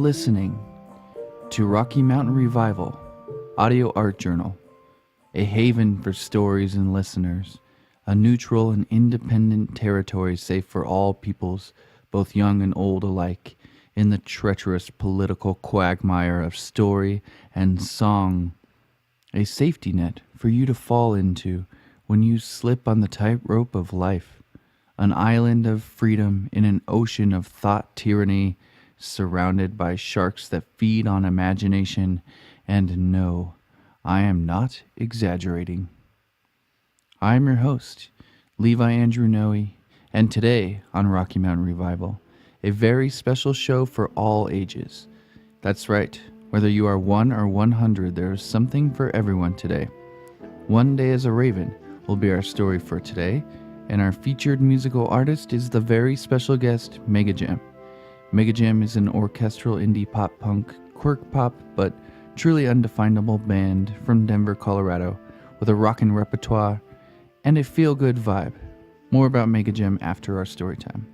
listening to Rocky Mountain Revival Audio Art Journal, a haven for stories and listeners, a neutral and independent territory safe for all peoples, both young and old alike, in the treacherous political quagmire of story and song, a safety net for you to fall into when you slip on the tightrope of life, an island of freedom in an ocean of thought tyranny, surrounded by sharks that feed on imagination. And no, I am not exaggerating. I am your host, Levi Andrew Noe, and today on Rocky Mountain Revival, a very special show for all ages. That's right, whether you are 1 or 100, there is something for everyone today. One Day as a Raven will be our story for today, and our featured musical artist is the very special guest, Mega Jam. Mega Jam is an orchestral indie pop punk, quirk pop, but truly undefinable band from Denver, Colorado, with a rockin' repertoire and a feel-good vibe. More about Mega Jam after our story time.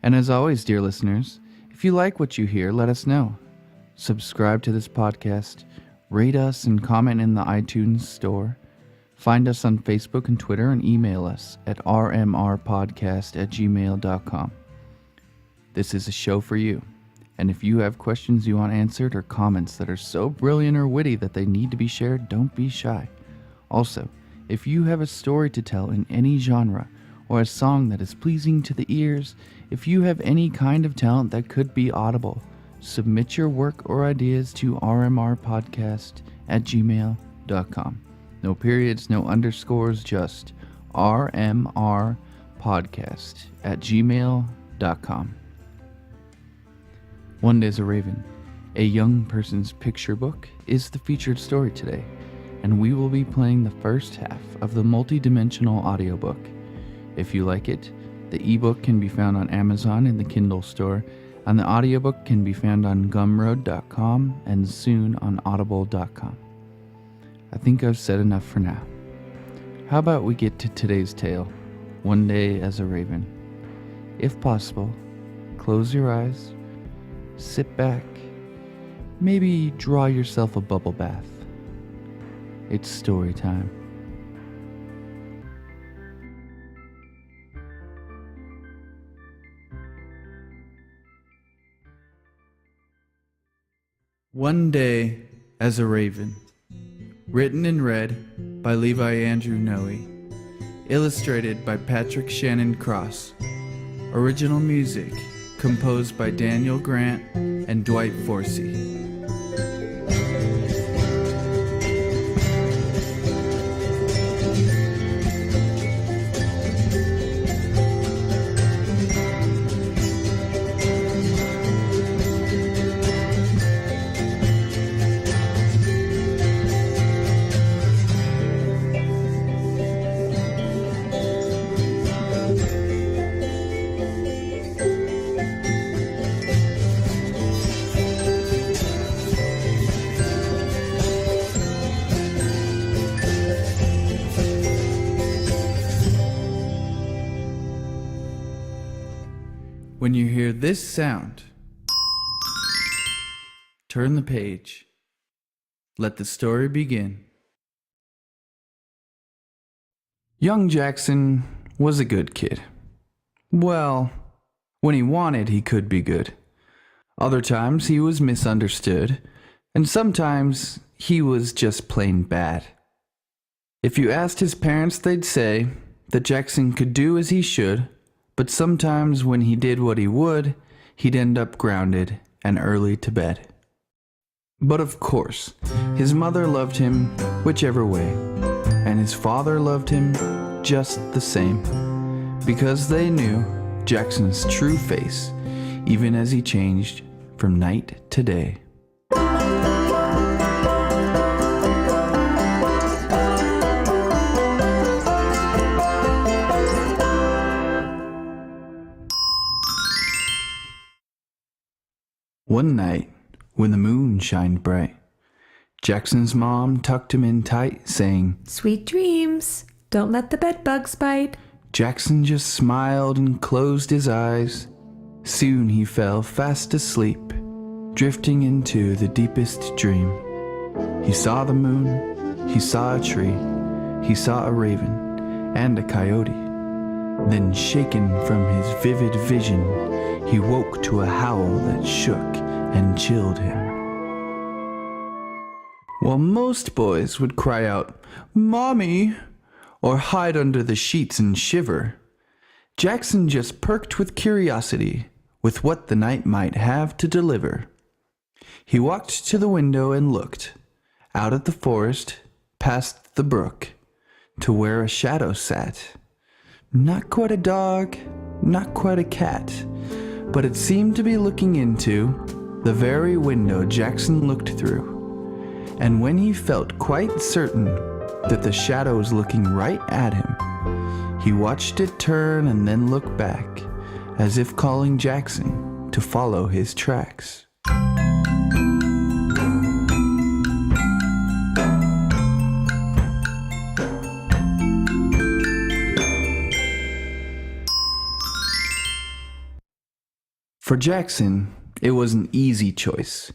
And as always, dear listeners, if you like what you hear, let us know. Subscribe to this podcast, rate us and comment in the iTunes store. Find us on Facebook and Twitter and email us at rmrpodcast@gmail.com. This is a show for you, and if you have questions you want answered or comments that are so brilliant or witty that they need to be shared, don't be shy. Also, if you have a story to tell in any genre, or a song that is pleasing to the ears, if you have any kind of talent that could be audible, submit your work or ideas to rmrpodcast@gmail.com. No periods, no underscores, just rmrpodcast@gmail.com. One Day as a Raven, a young person's picture book, is the featured story today, and we will be playing the first half of the multi-dimensional audiobook. If you like it, the ebook can be found on Amazon in the Kindle store, and the audiobook can be found on gumroad.com and soon on audible.com. I think I've said enough for now. How about we get to today's tale, One Day as a Raven. If possible, close your eyes, sit back, maybe draw yourself a bubble bath. It's story time. One Day as a Raven. Written and read by Levi Andrew Noe. Illustrated by Patrick Shannon Cross. Original music composed by Daniel Grant and Dwight Forsey. When you hear this sound, turn the page. Let the story begin. Young Jackson was a good kid. Well, when he wanted, he could be good. Other times he was misunderstood, and sometimes he was just plain bad. If you asked his parents, they'd say that Jackson could do as he should, but sometimes when he did what he would, he'd end up grounded and early to bed. But of course, his mother loved him whichever way, and his father loved him just the same, because they knew Jackson's true face, even as he changed from night to day. One night, when the moon shined bright, Jackson's mom tucked him in tight, saying, "Sweet dreams. Don't let the bed bugs bite." Jackson just smiled and closed his eyes. Soon he fell fast asleep, drifting into the deepest dream. He saw the moon, he saw a tree, he saw a raven and a coyote. Then, shaken from his vivid vision, he woke to a howl that shook and chilled him. While most boys would cry out, "Mommy!" or hide under the sheets and shiver, Jackson just perked with curiosity with what the night might have to deliver. He walked to the window and looked out at the forest, past the brook, to where a shadow sat. Not quite a dog, not quite a cat, but it seemed to be looking into the very window Jackson looked through. And when he felt quite certain that the shadow was looking right at him, he watched it turn and then look back, as if calling Jackson to follow his tracks. For Jackson, it was an easy choice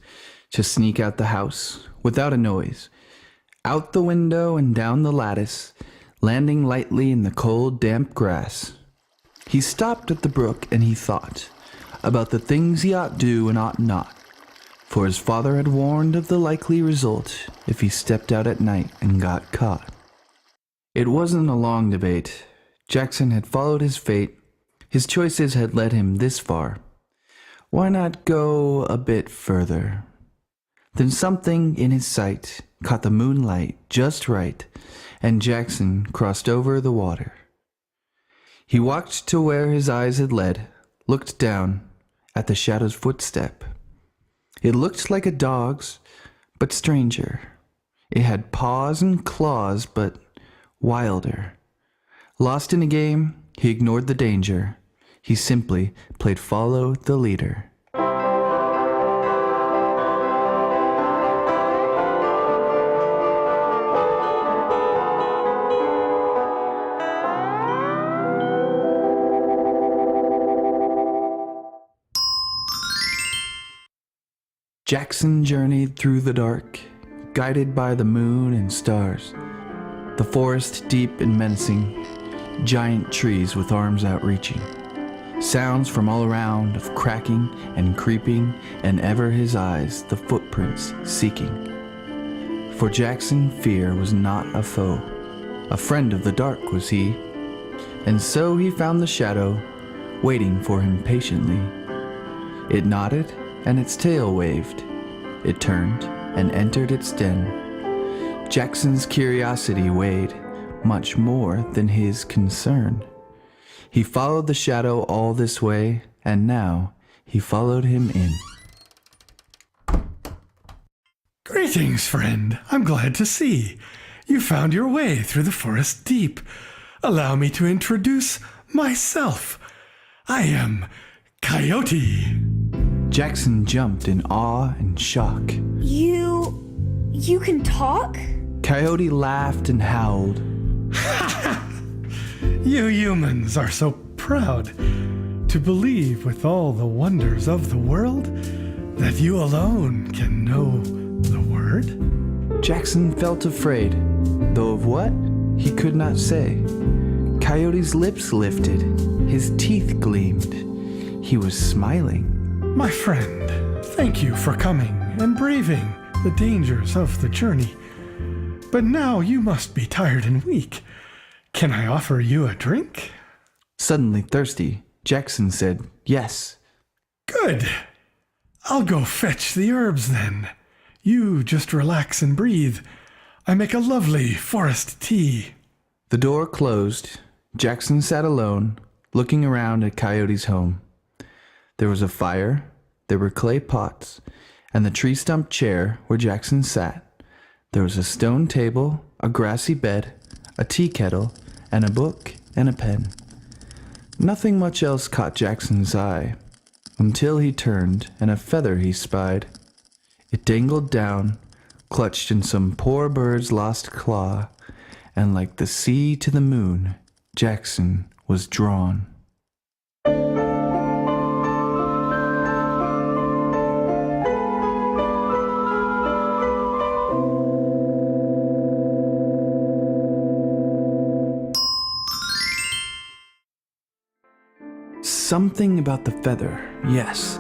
to sneak out the house without a noise, out the window and down the lattice, landing lightly in the cold, damp grass. He stopped at the brook and he thought about the things he ought do and ought not, for his father had warned of the likely result if he stepped out at night and got caught. It wasn't a long debate. Jackson had followed his fate. His choices had led him this far. Why not go a bit further? Then something in his sight caught the moonlight just right, and Jackson crossed over the water. He walked to where his eyes had led, looked down at the shadow's footstep. It looked like a dog's, but stranger. It had paws and claws, but wilder. Lost in a game, he ignored the danger. He simply played follow the leader. Jackson journeyed through the dark, guided by the moon and stars. The forest deep and menacing, giant trees with arms outreaching. Sounds from all around of cracking and creeping, and ever his eyes the footprints seeking. For Jackson, fear was not a foe. A friend of the dark was he. And so he found the shadow, waiting for him patiently. It nodded, and its tail waved. It turned and entered its den. Jackson's curiosity weighed much more than his concern. He followed the shadow all this way, and now he followed him in. Greetings, friend. I'm glad to see. You found your way through the forest deep. Allow me to introduce myself. I am Coyote. Jackson jumped in awe and shock. You can talk? Coyote laughed and howled. You humans are so proud to believe with all the wonders of the world that you alone can know the word? Jackson felt afraid, though of what, he could not say. Coyote's lips lifted, his teeth gleamed. He was smiling. My friend, thank you for coming and braving the dangers of the journey. But now you must be tired and weak. Can I offer you a drink? Suddenly thirsty, Jackson said yes. Good. I'll go fetch the herbs then. You just relax and breathe. I make a lovely forest tea. The door closed. Jackson sat alone, looking around at Coyote's home. There was a fire, there were clay pots, and the tree stump chair where Jackson sat. There was a stone table, a grassy bed, a tea kettle, and a book and a pen. Nothing much else caught Jackson's eye, until he turned and a feather he spied. It dangled down, clutched in some poor bird's lost claw, and like the sea to the moon, Jackson was drawn. something about the feather. Yes,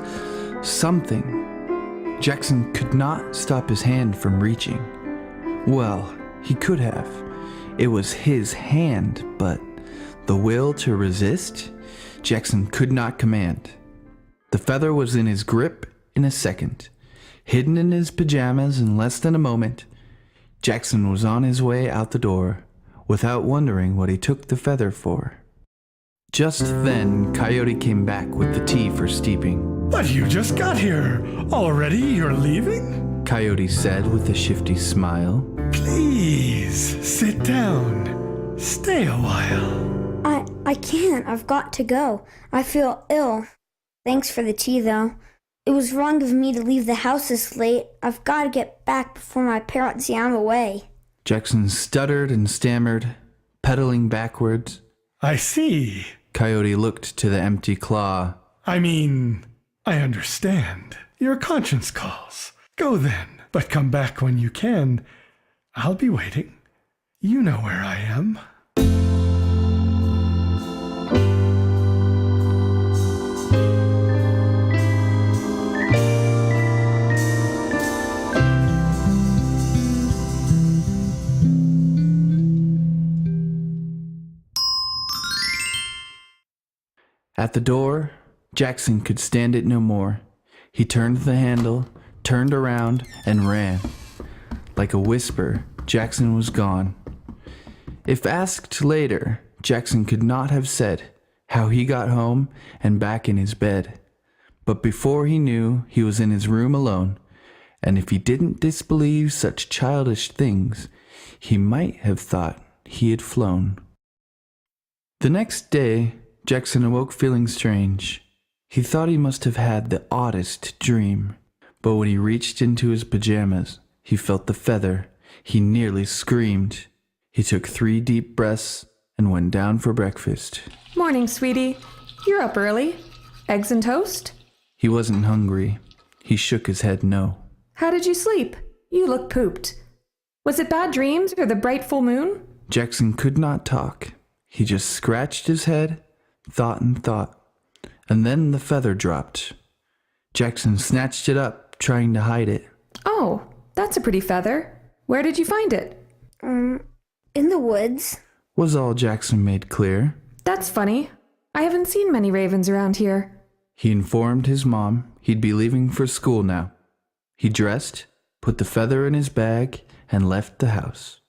something. Jackson could not stop his hand from reaching. Well, he could have. It was his hand, but the will to resist, Jackson could not command. The feather was in his grip in a second. Hidden in his pajamas in less than a moment, Jackson was on his way out the door, without wondering what he took the feather for. Just then, Coyote came back with the tea for steeping. But you just got here. Already you're leaving? Coyote said with a shifty smile. Please, sit down. Stay a while. I can't. I've got to go. I feel ill. Thanks for the tea, though. It was wrong of me to leave the house this late. I've got to get back before my parents see I'm away. Jackson stuttered and stammered, pedaling backwards. I see. Coyote looked to the empty claw. I understand. Your conscience calls. Go then, but come back when you can. I'll be waiting. You know where I am. At the door, Jackson could stand it no more. He turned the handle, turned around, and ran. Like a whisper, Jackson was gone. If asked later, Jackson could not have said how he got home and back in his bed. But before he knew, he was in his room alone, and if he didn't disbelieve such childish things, he might have thought he had flown. The next day, Jackson awoke feeling strange. He thought he must have had the oddest dream, but when he reached into his pajamas, he felt the feather. He nearly screamed. He took 3 deep breaths and went down for breakfast. Morning, sweetie. You're up early. Eggs and toast? He wasn't hungry. He shook his head no. How did you sleep? You look pooped. Was it bad dreams or the bright full moon? Jackson could not talk. He just scratched his head, thought and thought, and then the feather dropped. Jackson snatched it up, trying to hide it. Oh, that's a pretty feather. Where did you find it? In the woods. Was all Jackson made clear. That's funny. I haven't seen many ravens around here. He informed his mom he'd be leaving for school now. He dressed, put the feather in his bag, and left the house.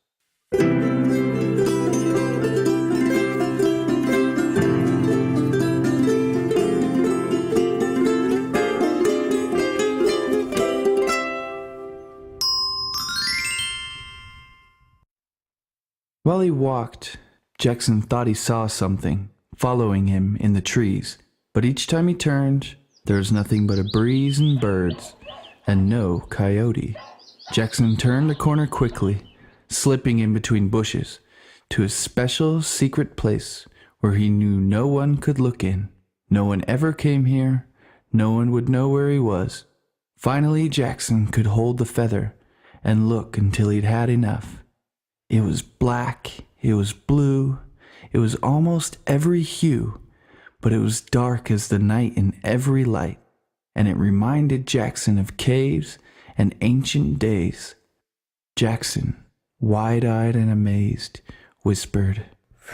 While he walked, Jackson thought he saw something following him in the trees, but each time he turned, there was nothing but a breeze and birds, and no coyote. Jackson turned the corner quickly, slipping in between bushes, to a special secret place where he knew no one could look in. No one ever came here, no one would know where he was. Finally, Jackson could hold the feather and look until he'd had enough. It was black, it was blue, it was almost every hue, but it was dark as the night in every light, and it reminded Jackson of caves and ancient days. Jackson, wide-eyed and amazed, whispered,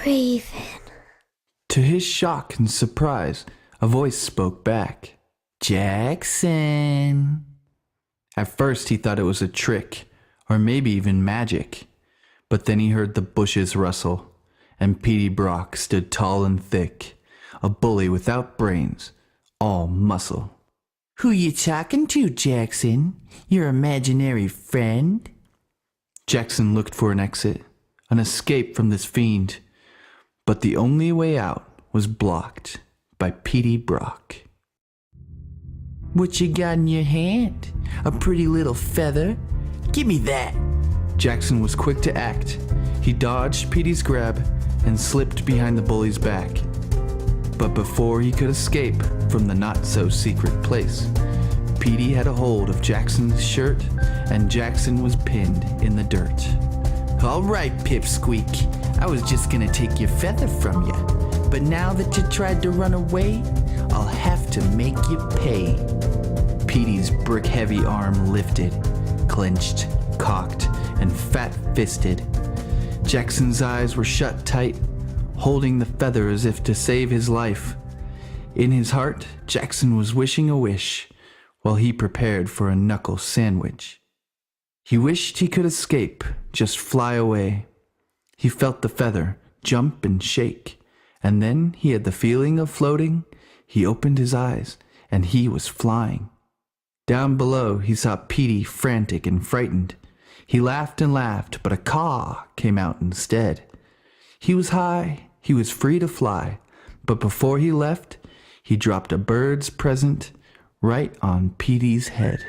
Raven. To his shock and surprise, a voice spoke back, Jackson. At first he thought it was a trick, or maybe even magic. But then he heard the bushes rustle, and Petey Brock stood tall and thick, a bully without brains, all muscle. Who you talking to, Jackson? Your imaginary friend? Jackson looked for an exit, an escape from this fiend, but the only way out was blocked by Petey Brock. What you got in your hand? A pretty little feather? Give me that. Jackson was quick to act. He dodged Petey's grab and slipped behind the bully's back. But before he could escape from the not-so-secret place, Petey had a hold of Jackson's shirt, and Jackson was pinned in the dirt. All right, Pipsqueak, I was just gonna take your feather from you. But now that you tried to run away, I'll have to make you pay. Petey's brick-heavy arm lifted, clenched, cocked, and fat-fisted. Jackson's eyes were shut tight, holding the feather as if to save his life. In his heart, Jackson was wishing a wish, while he prepared for a knuckle sandwich. He wished he could escape, just fly away. He felt the feather jump and shake, and then he had the feeling of floating. He opened his eyes, and he was flying. Down below, he saw Petey frantic and frightened. He laughed and laughed, but a caw came out instead. He was high, he was free to fly, but before he left, he dropped a bird's present right on Petey's head.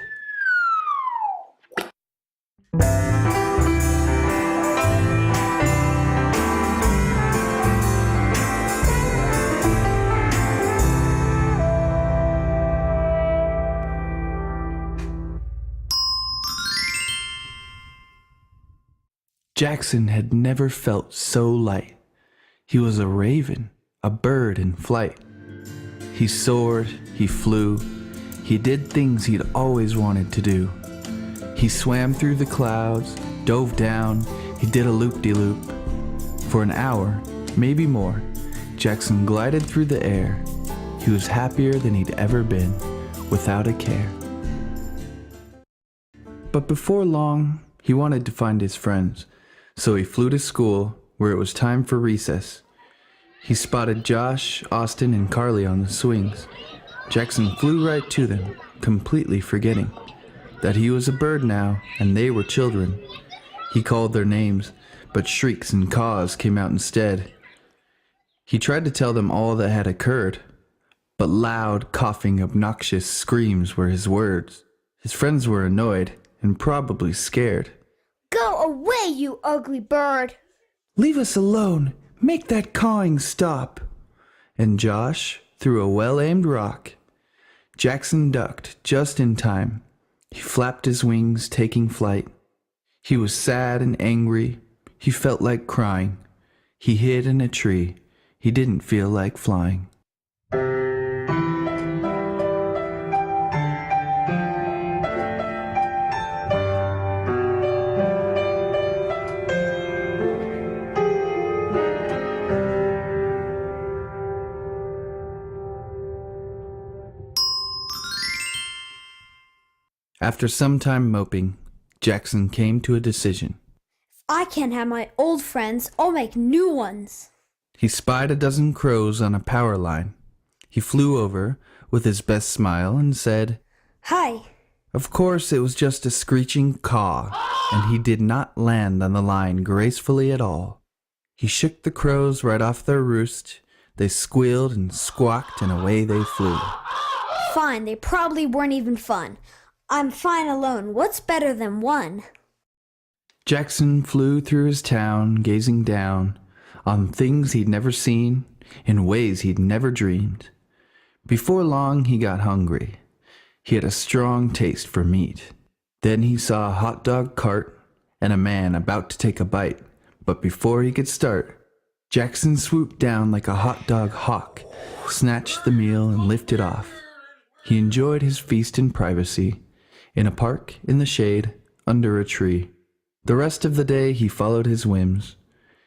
Jackson had never felt so light. He was a raven, a bird in flight. He soared, he flew, he did things he'd always wanted to do. He swam through the clouds, dove down, he did a loop-de-loop. For an hour, maybe more, Jackson glided through the air. He was happier than he'd ever been, without a care. But before long, he wanted to find his friends. So he flew to school, where it was time for recess. He spotted Josh, Austin, and Carly on the swings. Jackson flew right to them, completely forgetting that he was a bird now, and they were children. He called their names, but shrieks and caws came out instead. He tried to tell them all that had occurred, but loud, coughing, obnoxious screams were his words. His friends were annoyed, and probably scared. Go away, you ugly bird! Leave us alone! Make that cawing stop! And Josh threw a well-aimed rock. Jackson ducked just in time. He flapped his wings, taking flight. He was sad and angry. He felt like crying. He hid in a tree. He didn't feel like flying. After some time moping, Jackson came to a decision. If I can't have my old friends, I'll make new ones. He spied a dozen crows on a power line. He flew over with his best smile and said, Hi. Of course, it was just a screeching caw, and he did not land on the line gracefully at all. He shook the crows right off their roost. They squealed and squawked, and away they flew. Fine, they probably weren't even fun. I'm fine alone. What's better than one? Jackson flew through his town, gazing down on things he'd never seen, in ways he'd never dreamed. Before long, he got hungry. He had a strong taste for meat. Then he saw a hot dog cart and a man about to take a bite. But before he could start, Jackson swooped down like a hot dog hawk, snatched the meal, and lifted off. He enjoyed his feast in privacy, in a park, in the shade, under a tree. The rest of the day he followed his whims.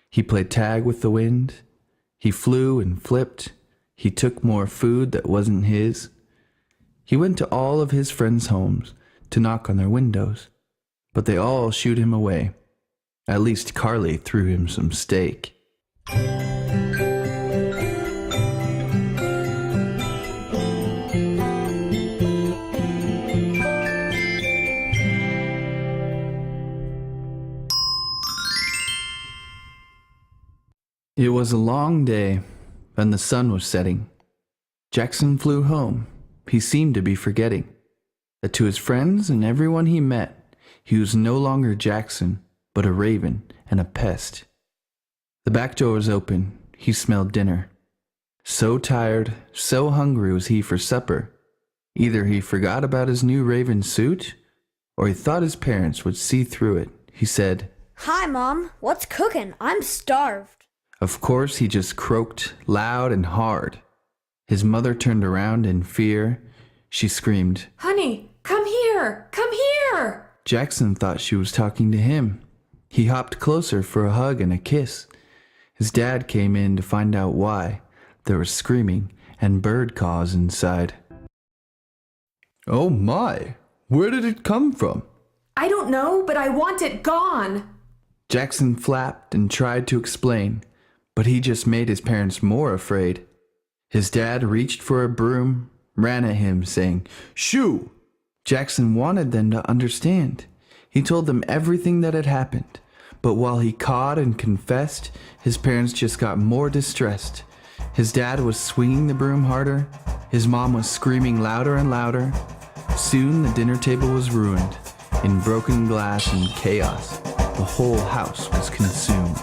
He played tag with the wind. He flew and flipped. He took more food that wasn't his. He went to all of his friends' homes to knock on their windows, but they all shooed him away. At least Carly threw him some steak. It was a long day, and the sun was setting. Jackson flew home. He seemed to be forgetting that to his friends and everyone he met, he was no longer Jackson, but a raven and a pest. The back door was open. He smelled dinner. So tired, so hungry was he for supper. Either he forgot about his new raven suit, or he thought his parents would see through it. He said, Hi, Mom. What's cooking? I'm starved. Of course, he just croaked loud and hard. His mother turned around in fear. She screamed, Honey, come here! Come here! Jackson thought she was talking to him. He hopped closer for a hug and a kiss. His dad came in to find out why. There was screaming and bird calls inside. Oh my, where did it come from? I don't know, but I want it gone! Jackson flapped and tried to explain, but he just made his parents more afraid. His dad reached for a broom, ran at him, saying, Shoo! Jackson wanted them to understand. He told them everything that had happened, but while he cawed and confessed, his parents just got more distressed. His dad was swinging the broom harder. His mom was screaming louder and louder. Soon the dinner table was ruined. In broken glass and chaos, the whole house was consumed.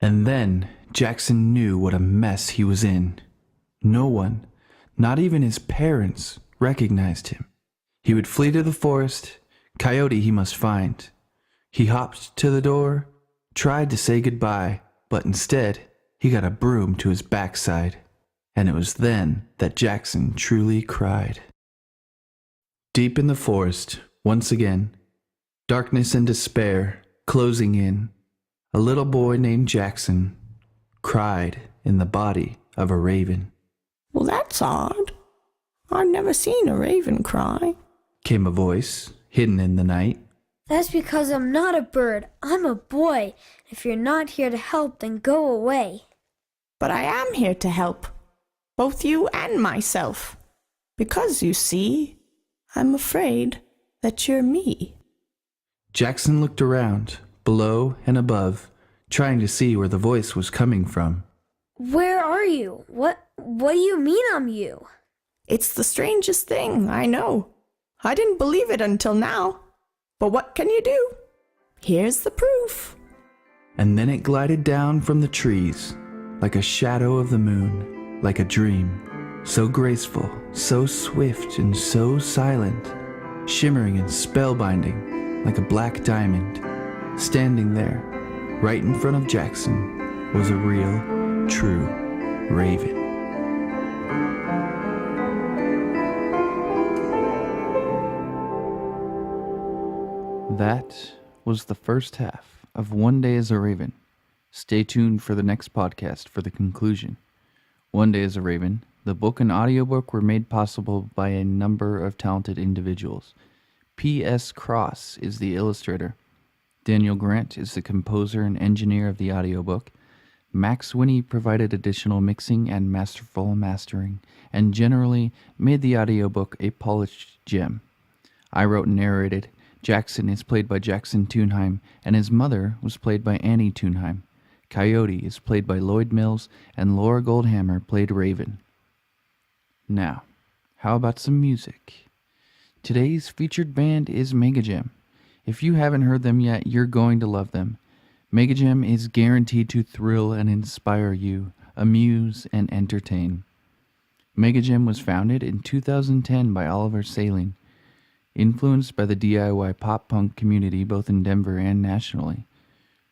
And then Jackson knew what a mess he was in. No one, not even his parents, recognized him. He would flee to the forest. Coyote he must find. He hopped to the door, tried to say goodbye, but instead he got a broom to his backside. And it was then that Jackson truly cried. Deep in the forest, once again, darkness and despair closing in, a little boy named Jackson cried in the body of a raven. Well, that's odd. I've never seen a raven cry, Came a voice, hidden in the night. That's because I'm not a bird. I'm a boy. If you're not here to help, then go away. but I am here to help, both you and myself, because, you see, I'm afraid that you're me. Jackson looked around, below and above, trying to see where the voice was coming from. Where are you? What do you mean I'm you? It's the strangest thing, I know. I didn't believe it until now. But what can you do? Here's the proof. And then it glided down from the trees, like a shadow of the moon, like a dream, so graceful, so swift, and so silent, shimmering and spellbinding, like a black diamond. Standing there, right in front of Jackson, was a real, true raven. That was the first half of One Day as a Raven. Stay tuned for the next podcast for the conclusion. One Day as a Raven, the book and audiobook were made possible by a number of talented individuals. P.S. Cross is the illustrator. Daniel Grant is the composer and engineer of the audiobook. Max Winnie provided additional mixing and masterful mastering, and generally made the audiobook a polished gem. I wrote and narrated. Jackson is played by Jackson Thunheim, and his mother was played by Annie Thunheim. Coyote is played by Lloyd Mills, and Laura Goldhammer played Raven. Now, how about some music? Today's featured band is Megajam. If you haven't heard them yet, you're going to love them. Megajam is guaranteed to thrill and inspire you, amuse and entertain. Megajam was founded in 2010 by Oliver Saline. Influenced by the DIY pop-punk community both in Denver and nationally.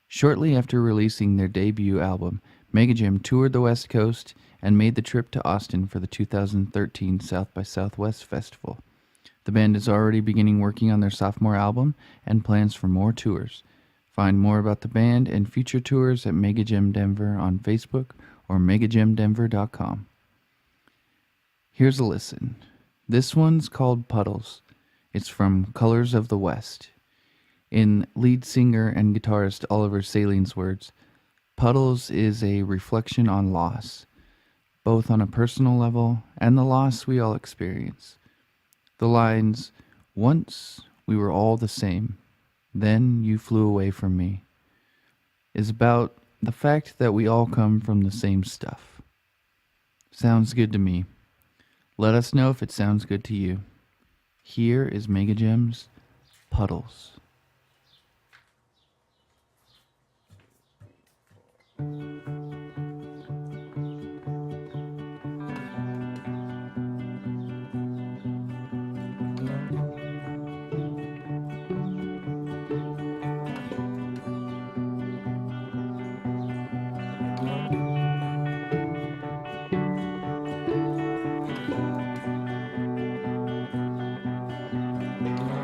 Shortly after releasing their debut album, Megajam toured the West Coast and made the trip to Austin for the 2013 South by Southwest Festival. The band is already beginning working on their sophomore album and plans for more tours. Find more about the band and future tours at Megajam Denver on Facebook or megajamdenver.com. Here's a listen. This one's called Puddles. It's from Colors of the West. In lead singer and guitarist Oliver Saline's words, Puddles is a reflection on loss, both on a personal level and the loss we all experience. The lines, "Once we were all the same, then you flew away from me," is about the fact that we all come from the same stuff. Sounds good to me. Let us know if it sounds good to you. Here is Mega Gem's Puddles.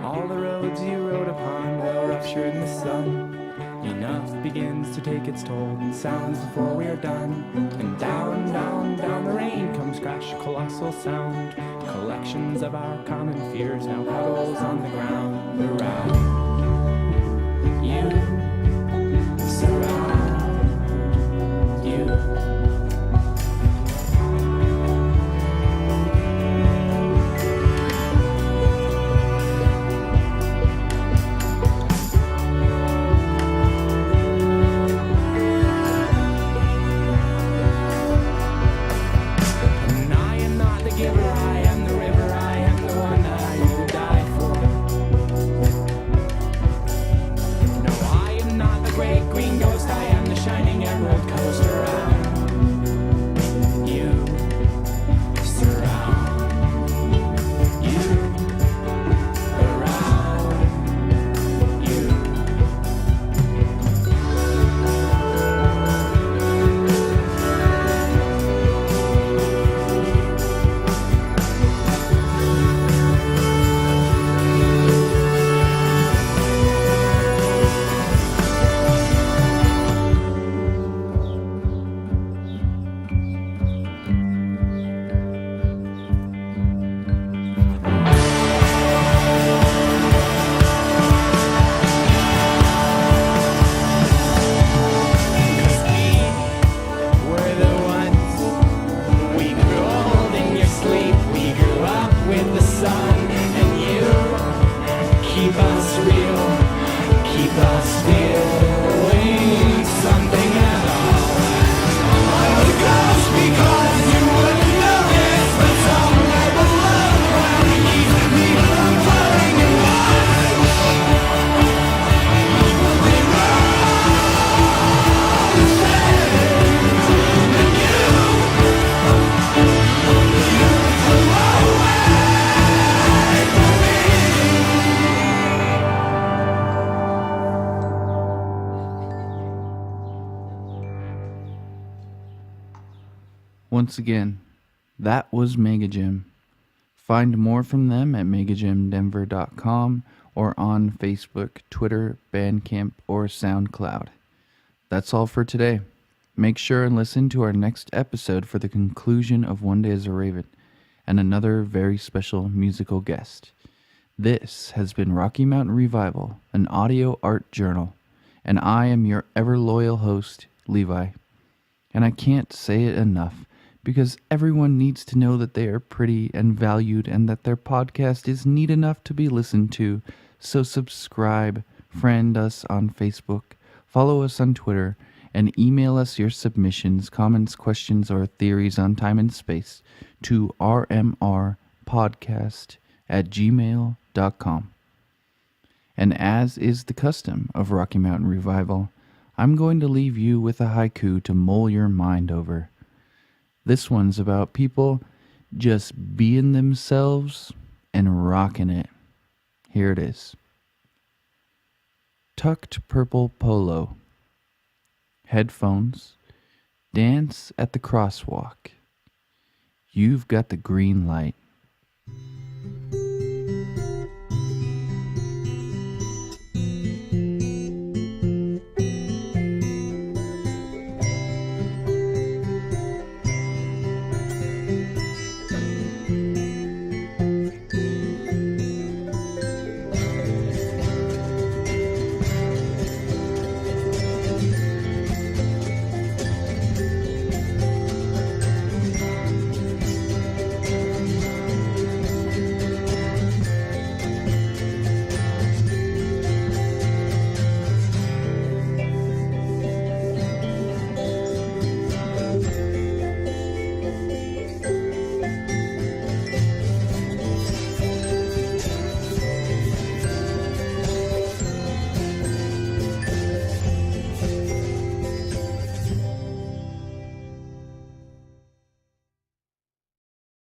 All the roads you rode upon will rupture in the sun. Enough begins to take its toll and sounds before we are done. And down, down, down the rain comes crash, colossal sound. Collections of our common fears now puddles on the ground. Around you, surround you. Once again, that was Mega Gem. Find more from them at megagemdenver.com or on Facebook, Twitter, Bandcamp, or SoundCloud. That's all for today. Make sure and listen to our next episode for the conclusion of One Day as a Raven and another very special musical guest. This has been Rocky Mountain Revival, an audio art journal, and I am your ever loyal host, Levi. And I can't say it enough, because everyone needs to know that they are pretty and valued and that their podcast is neat enough to be listened to. So subscribe, friend us on Facebook, follow us on Twitter, and email us your submissions, comments, questions, or theories on time and space to rmrpodcast@gmail.com. And as is the custom of Rocky Mountain Revival, I'm going to leave you with a haiku to mull your mind over. This one's about people just being themselves and rocking it. Here it is. Tucked purple polo, headphones, dance at the crosswalk. You've got the green light.